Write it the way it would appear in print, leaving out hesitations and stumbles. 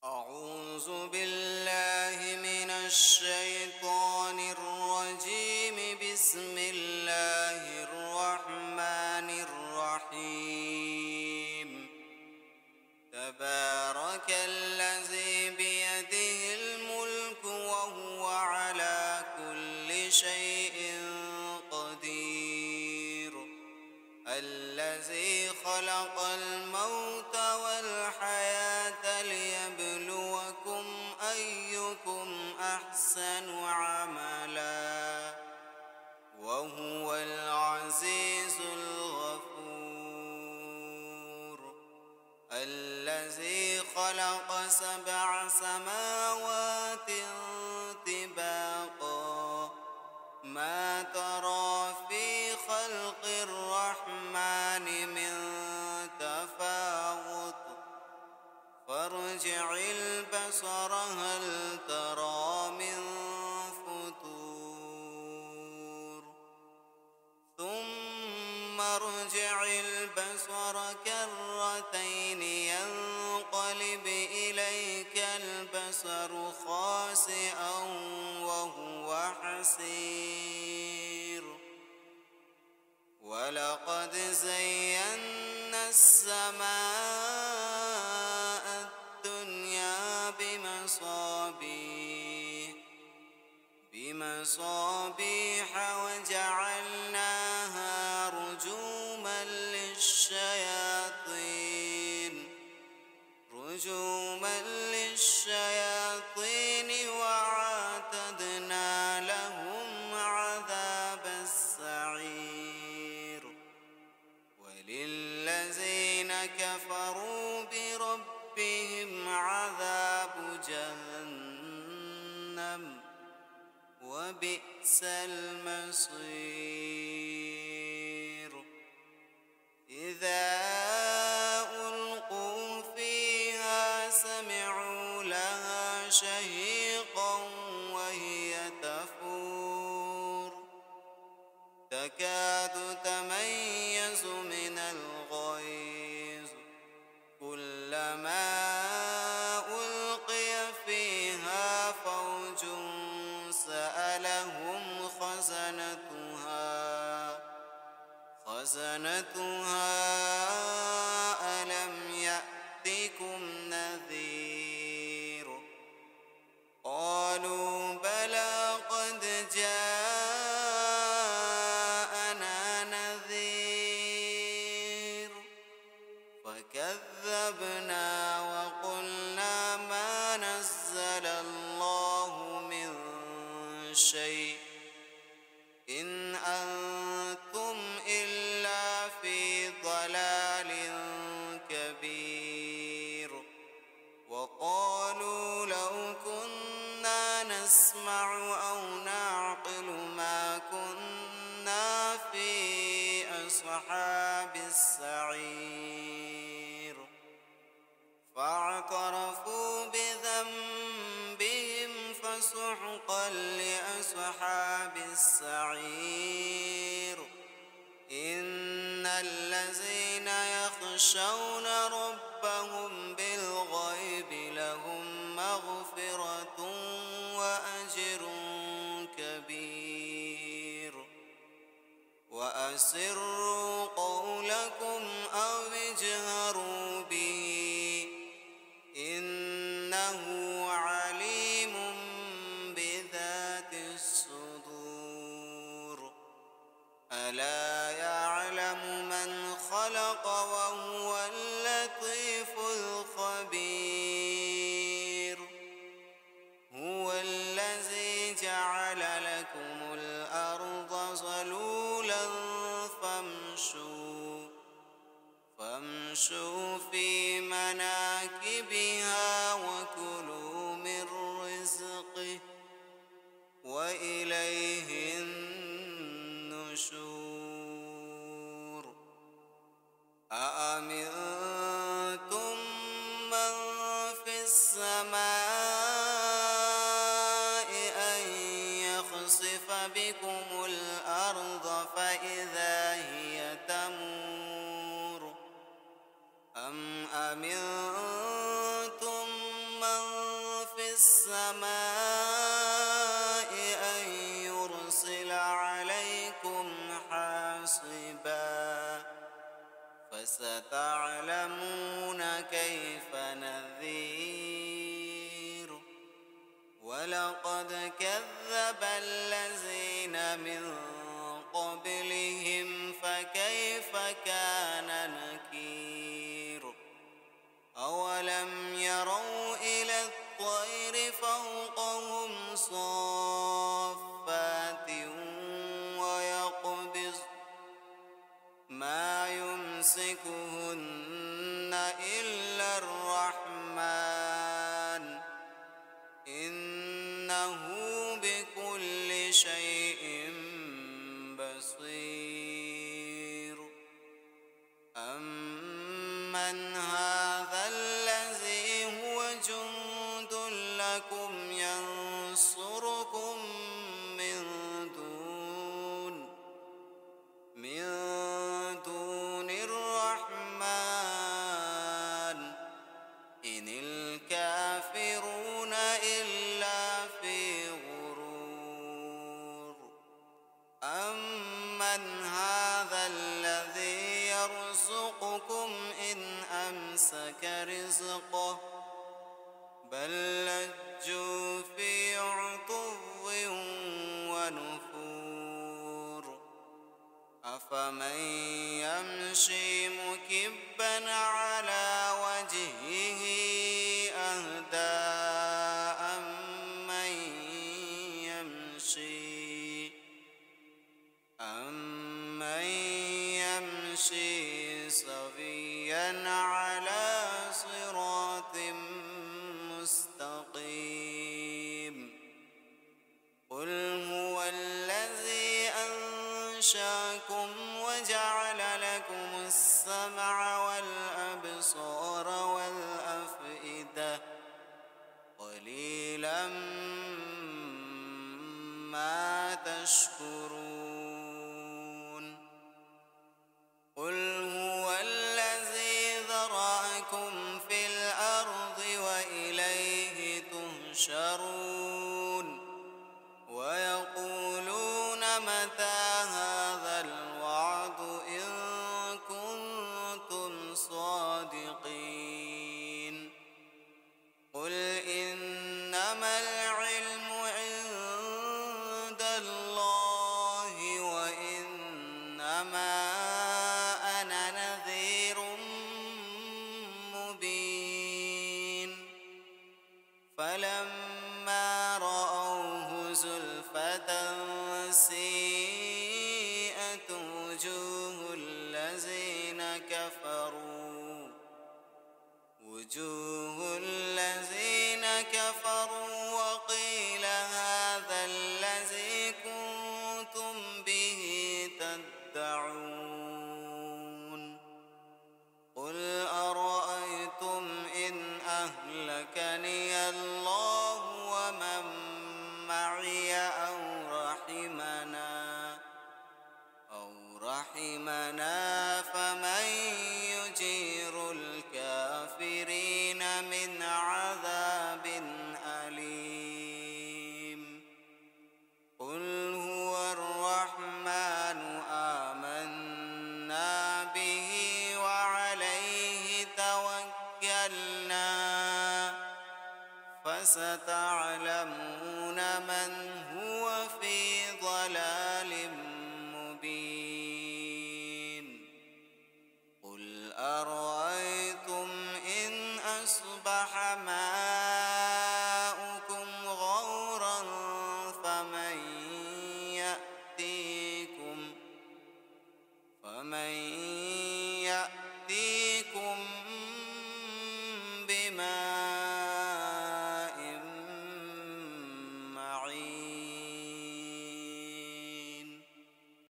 أعوذ بالله من الشيطان الرجيم. بسم الله الرحمن الرحيم. تبارك الذي بيده الملك وهو على كل شيء قدير. الذي خلق الموت والحياة ليبلوكم أيكم أحسن عملا وهو العزيز الغفور. الذي خلق 7 سماوات طباقا ما ترى في خلق الرحمن من تفاوت فارجع البصر هل ترى من فطور ثم ارجع البصر كرتين ينقلب إليك البصر خاسئا وهو حسير. ولقد زينا السماء الدنيا بمصابيح وجعلناها رجوما للشياطين وأعتدنا لهم عذاب السعير. وللذين كفروا بربهم عذاب جهنم وبئس المصير. إذا ألقوا فيها سمعوا لها شهيقا وهي تفور تكاد تميز من الغيظ كلما ألقي فيها فوج سألهم خزنتها ألم يأتكم نذير. قالوا بلى قد جاءنا نذير فكذبنا وقلنا ما نزل الله من شيء إن أنتم إلا في ضلال كبير. وقالوا لو كنا نسمع أو نعقل ما كنا في أصحاب السعير. فاعترفوا بذنبهم فسحقا لأصحاب السعير. إن الذين يخشون ربهم بالغيب لهم مغفرة وأجر كبير. وأسروا قولكم أو اجهروا به إنه عليم بذات الصدور. ألا يعلم من خلق وهو اللطيف الخبير. هو الذي جعل لكم الأرض ظلولا فامشوا في مناكبها وكلوا من رزقه وإليه النشور. أأمنتم من في السماء أن يخسف بكم الأرض فإذا هي تمور أم أمنتم السماء أن يرسل عليكم حاصبا فستعلمون كيف نذير ولقد كذب الذين من قبلهم فكيف كان نكير أولم يروا إلى الطير فوقهم صافات ويقبض ما يمسكهن إلا الرحمن إنه بكل شيء بصير أمن هذا الذي هو جند لكم ينصركم من دون الرحمن إن الكافرون إلا في غرور أمن هذا الذي يرزقكم إن أمسك رزقه بل لجوا في عتو ونفور أفمن يمشي مكبا على وجهه أهدى أمن يمشي سويا على صراط مستقيم قل هو الذي أنشأكم وجعل لكم السمع والأبصار والأفئدة قليلا ما تشكرون قل هو الذي ذرأكم في الأرض وإليه تهشرون ويقولون متى هذا الوعد إن كنتم صادقين قل إنما العلم عند الله وإنما أنا نذير مبين فلما رأوه زلفة سيئت وجوه الذين كفروا وقيل هذا الذي كنتم به تدعون قل أرأيتم إن أهلكني الله ومن معي أو رحمنا فمن يجير الكافرين من عذاب أليم قل هو الرحمن آمنا به وعليه توكلنا فستعلمون من هو في